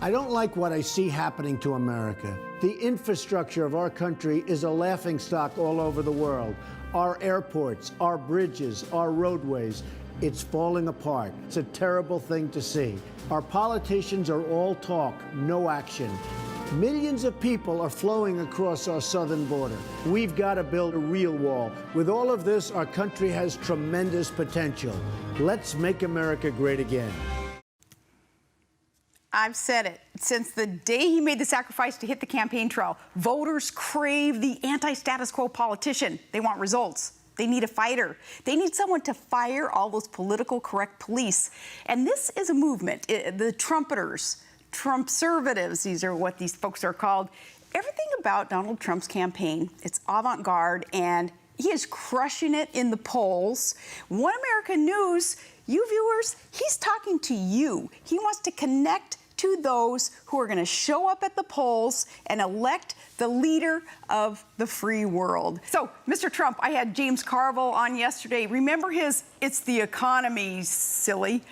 I don't like what I see happening to America. The infrastructure of our country is a laughingstock all over the world. Our airports, our bridges, our roadways, it's falling apart. It's a terrible thing to see. Our politicians are all talk, no action. Millions of people are flowing across our southern border. We've got to build a real wall. With all of this, our country has tremendous potential. Let's make America great again. I've said it. Since the day he made the sacrifice to hit the campaign trail, voters crave the anti-status quo politician. They want results. They need a fighter. They need someone to fire all those political correct police. And this is a movement. The Trumpeters, Trumpservatives, these are what these folks are called. Everything about Donald Trump's campaign, it's avant-garde, and he is crushing it in the polls. One American News, you viewers, he's talking to you. He wants to connect to those who are going to show up at the polls and elect the leader of the free world. So, Mr. Trump, I had James Carville on yesterday. Remember his "It's the economy, silly."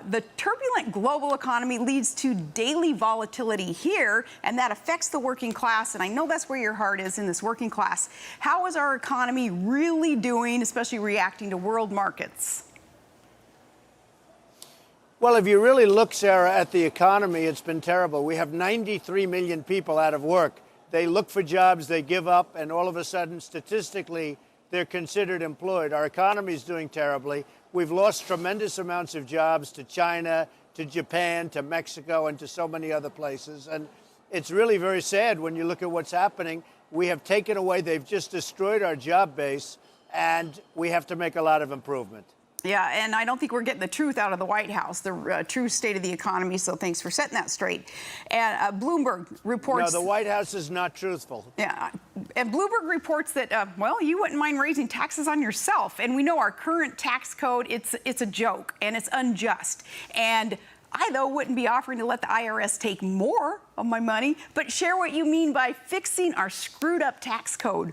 The turbulent global economy leads to daily volatility here, and that affects the working class. And I know that's where your heart is, in this working class. How is our economy really doing, especially reacting to world markets? Well, if you really look, Sarah, at the economy, it's been terrible. We have 93 million people out of work. They look for jobs, they give up, and all of a sudden, statistically, they're considered employed. Our economy is doing terribly. We've lost tremendous amounts of jobs to China, to Japan, to Mexico, and to so many other places. And it's really very sad when you look at what's happening. We have taken away, they've just destroyed our job base, and we have to make a lot of improvement. Yeah, and I don't think we're getting the truth out of the White House, the true state of the economy, so thanks for setting that straight. And Bloomberg reports... No, the White House is not truthful. Yeah, and Bloomberg reports that, well, you wouldn't mind raising taxes on yourself. And we know our current tax code, it's a joke, and it's unjust. And I, though, wouldn't be offering to let the IRS take more of my money, but share what you mean by fixing our screwed-up tax code.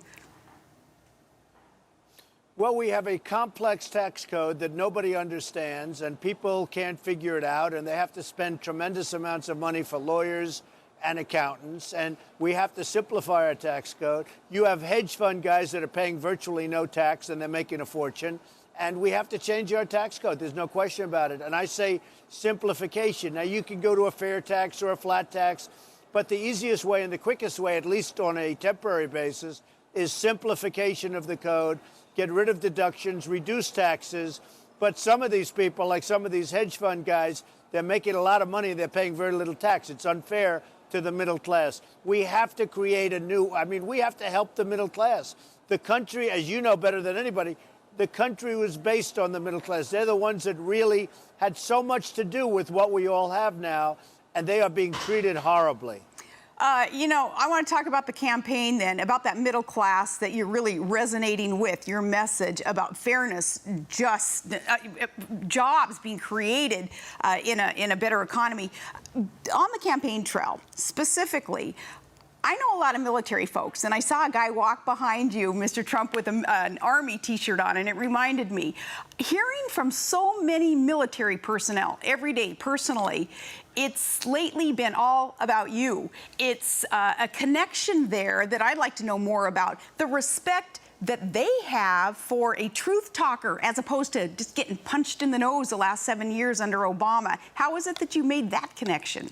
Well, we have a complex tax code that nobody understands, and people can't figure it out, and they have to spend tremendous amounts of money for lawyers and accountants, and we have to simplify our tax code. You have hedge fund guys that are paying virtually no tax, and they're making a fortune, and we have to change our tax code. There's no question about it. And I say simplification. Now, you can go to a fair tax or a flat tax, but the easiest way and the quickest way, at least on a temporary basis, is simplification of the code. Get rid of deductions, reduce taxes. But some of these people, like some of these hedge fund guys, they're making a lot of money. They're paying very little tax. It's unfair to the middle class. We have to create we have to help the middle class. The country, as you know better than anybody, the country was based on the middle class. They're the ones that really had so much to do with what we all have now, and they are being treated horribly. You know, I want to talk about the campaign then, about that middle class that you're really resonating with, your message about fairness, just jobs being created in a better economy. On the campaign trail, specifically, I know a lot of military folks, and I saw a guy walk behind you, Mr. Trump, with an Army T-shirt on, and it reminded me, hearing from so many military personnel every day, personally, it's lately been all about you. It's a connection there that I'd like to know more about, the respect that they have for a truth talker as opposed to just getting punched in the nose the last 7 years under Obama. How is it that you made that connection?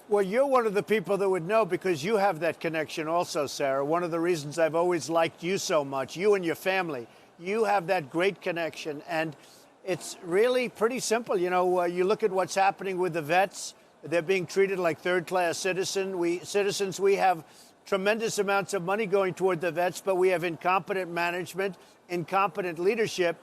Well, you're one of the people that would know because you have that connection also, Sarah. One of the reasons I've always liked you so much, you and your family, you have that great connection. And it's really pretty simple. You know, you look at what's happening with the vets. They're being treated like third-class citizens. We have tremendous amounts of money going toward the vets, but we have incompetent management, incompetent leadership.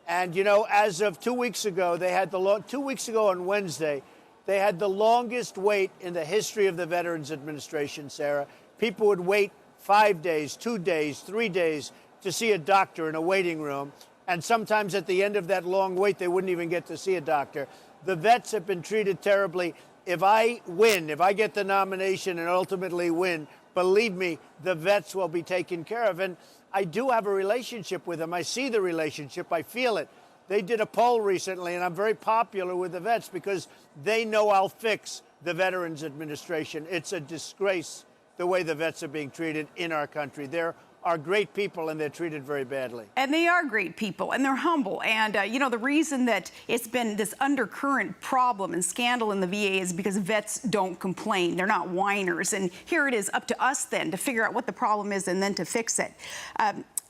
And, you know, as of 2 weeks ago, they had 2 weeks ago on Wednesday, they had the longest wait in the history of the Veterans Administration, Sarah. People would wait 5 days, 2 days, 3 days to see a doctor in a waiting room. And sometimes at the end of that long wait, they wouldn't even get to see a doctor. The vets have been treated terribly. If I win, if I get the nomination and ultimately win, believe me, the vets will be taken care of. And I do have a relationship with them. I see the relationship. I feel it. They did a poll recently, and I'm very popular with the vets because they know I'll fix the Veterans Administration. It's a disgrace the way the vets are being treated in our country. There are great people, and they're treated very badly. And they are great people, and they're humble. And, the reason that it's been this undercurrent problem and scandal in the VA is because vets don't complain. They're not whiners. And here it is up to us then to figure out what the problem is and then to fix it.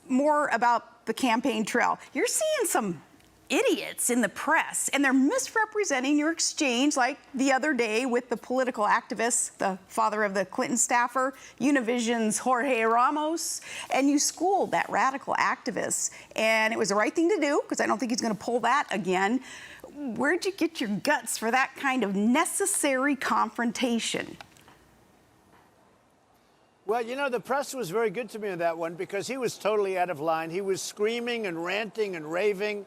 More about the campaign trail. You're seeing some idiots in the press, and they're misrepresenting your exchange, like the other day with the political activist, the father of the Clinton staffer, Univision's Jorge Ramos, and you schooled that radical activist. And it was the right thing to do, because I don't think he's going to pull that again. Where'd you get your guts for that kind of necessary confrontation? Well, the press was very good to me on that one because he was totally out of line. He was screaming and ranting and raving.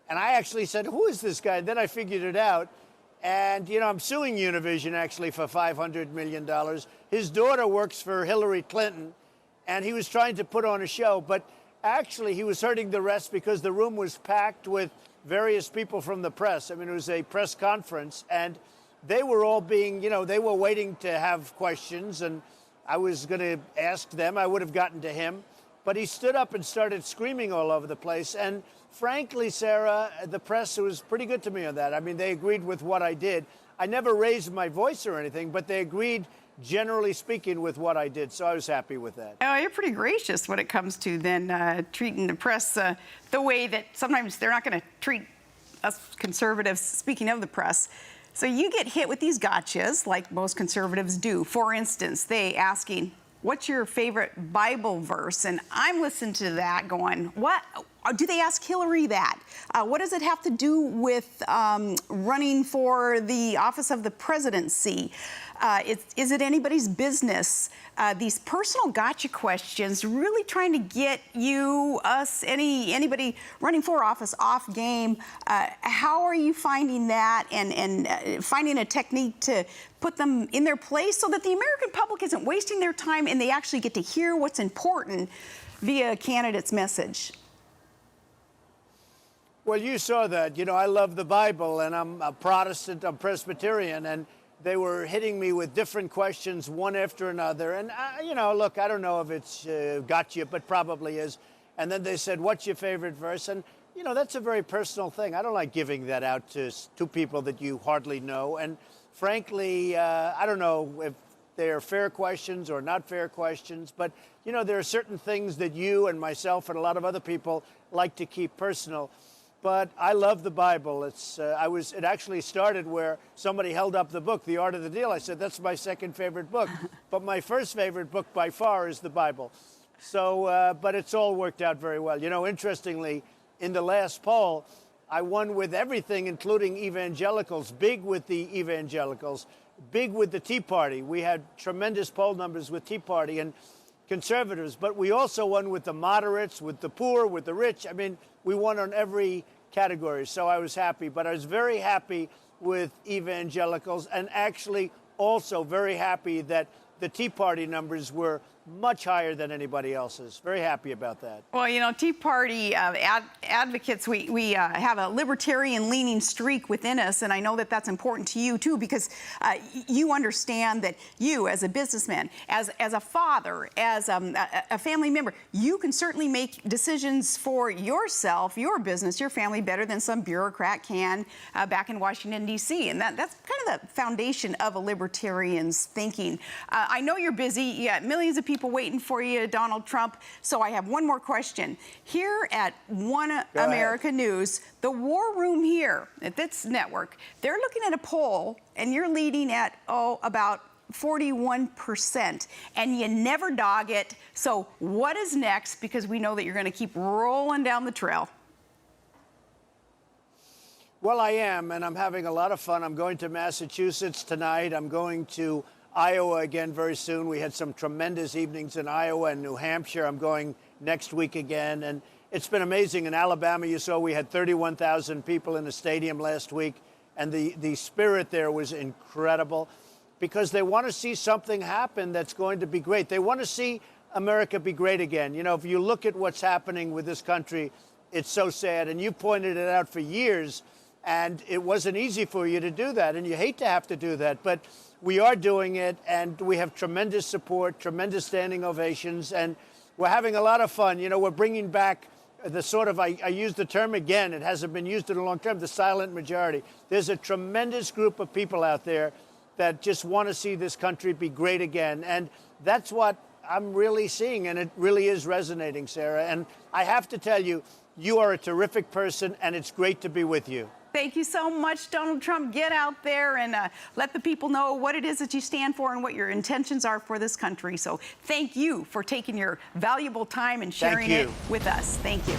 And I actually said, who is this guy? Then I figured it out. And, I'm suing Univision, actually, for $500 million. His daughter works for Hillary Clinton, and he was trying to put on a show. But actually, he was hurting the rest because the room was packed with various people from the press. I mean, it was a press conference, and they were all being, they were waiting to have questions. And I was going to ask them. I would have gotten to him. But he stood up and started screaming all over the place. And frankly, Sarah, the press was pretty good to me on that. I mean, they agreed with what I did. I never raised my voice or anything, but they agreed, generally speaking, with what I did. So I was happy with that. Oh, you're pretty gracious when it comes to then treating the press the way that sometimes they're not going to treat us conservatives, speaking of the press. So you get hit with these gotchas like most conservatives do. For instance, they asking, what's your favorite Bible verse? And I'm listening to that going, what? Do they ask Hillary that? What does it have to do with running for the office of the presidency? Is it anybody's business? These personal gotcha questions really trying to get you, us, anybody running for office off game. How are you finding that and finding a technique to put them in their place so that the American public isn't wasting their time and they actually get to hear what's important via a candidate's message? Well, you saw that. I love the Bible, and I'm a Protestant, I'm Presbyterian, and they were hitting me with different questions, one after another. And, look, I don't know if it's gotcha, but probably is. And then they said, what's your favorite verse? And, that's a very personal thing. I don't like giving that out to people that you hardly know. And frankly, I don't know if they're fair questions or not fair questions. But, there are certain things that you and myself and a lot of other people like to keep personal. But I love the Bible. It actually started where somebody held up the book, The Art of the Deal. I said, that's my second favorite book. But my first favorite book by far is the Bible. So, but it's all worked out very well. Interestingly, in the last poll, I won with everything, including evangelicals, big with the evangelicals, big with the Tea Party. We had tremendous poll numbers with Tea Party and conservatives, but we also won with the moderates, with the poor, with the rich. I mean, we won on every category, so I was happy. But I was very happy with evangelicals and actually also very happy that the Tea Party numbers were much higher than anybody else's. Very happy about that. Well, Tea Party advocates, we have a libertarian-leaning streak within us, and I know that that's important to you, too, because you understand that you, as a businessman, as a father, as a family member, you can certainly make decisions for yourself, your business, your family better than some bureaucrat can back in Washington, D.C., and that's kind of the foundation of a libertarian's thinking. I know you're busy. You got millions of people waiting for you, Donald Trump. So I have one more question. Here at One America News, the War Room here at this network, they're looking at a poll, and you're leading at, about 41%, and you never dog it. So what is next? Because we know that you're going to keep rolling down the trail. Well, I am, and I'm having a lot of fun. I'm going to Massachusetts tonight. I'm going to Iowa again very soon. We had some tremendous evenings in Iowa and New Hampshire. I'm going next week again. And it's been amazing. In Alabama, you saw we had 31,000 people in the stadium last week. And the spirit there was incredible because they want to see something happen that's going to be great. They want to see America be great again. If you look at what's happening with this country, It's so sad. And you pointed it out for years, and it wasn't easy for you to do that. And you hate to have to do that. But we are doing it, and we have tremendous support, tremendous standing ovations, and we're having a lot of fun. You know, we're bringing back the sort of, I use the term again, it hasn't been used in a long time, the silent majority. There's a tremendous group of people out there that just want to see this country be great again. And that's what I'm really seeing, and it really is resonating, Sarah. And I have to tell you, you are a terrific person, and it's great to be with you. Thank you so much, Donald Trump. Get out there and let the people know what it is that you stand for and what your intentions are for this country. So thank you for taking your valuable time and sharing it with us. Thank you.